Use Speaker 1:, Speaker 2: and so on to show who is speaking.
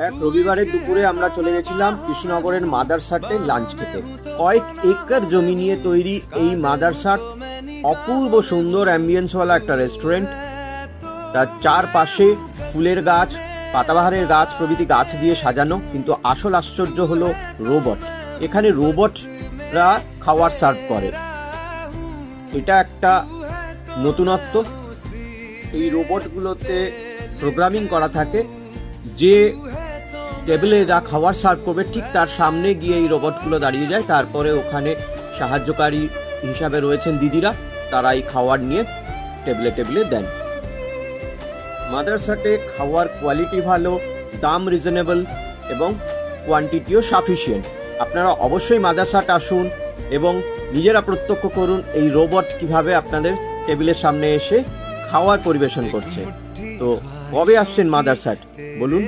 Speaker 1: এক রবিবারের দুপুরে আমরা চলে গেছিলাম কৃষ্ণনগরের মাদারসাটে লাঞ্চ খেতে। কয়েক একর জমি নিয়ে তৈরি এই মাদারসাট অপূর্ব সুন্দর অ্যাম্বিয়েন্সওয়ালা একটা রেস্টুরেন্ট। তার চারপাশে ফুলের গাছ, পাতাবাহারের গাছ প্রভৃতি গাছ দিয়ে সাজানো। কিন্তু আসল আশ্চর্য হলো রোবট। এখানে রোবটরা খাবার সার্ভ করে, এটা একটা নতুনত্ব। এই রোবটগুলোতে প্রোগ্রামিং করা থাকে, যে টেবিলে এরা খাবার সার্ভ করবে ঠিক তার সামনে গিয়ে এই রোবটগুলো দাঁড়িয়ে যায়। তারপরে ওখানে সাহায্যকারী হিসাবে রয়েছেন দিদিরা, তারা এই খাবার নিয়ে টেবিলে টেবিলে দেন। মাদারসাটে খাওয়ার কোয়ালিটি ভালো, দাম রিজনেবল এবং কোয়ান্টিটিও সাফিসিয়েন্ট। আপনারা অবশ্যই মাদারসাট আসুন এবং নিজেরা প্রত্যক্ষ করুন এই রোবট কিভাবে আপনাদের টেবিলের সামনে এসে খাওয়ার পরিবেশন করছে। তো কবে আসছেন মাদারসাট বলুন?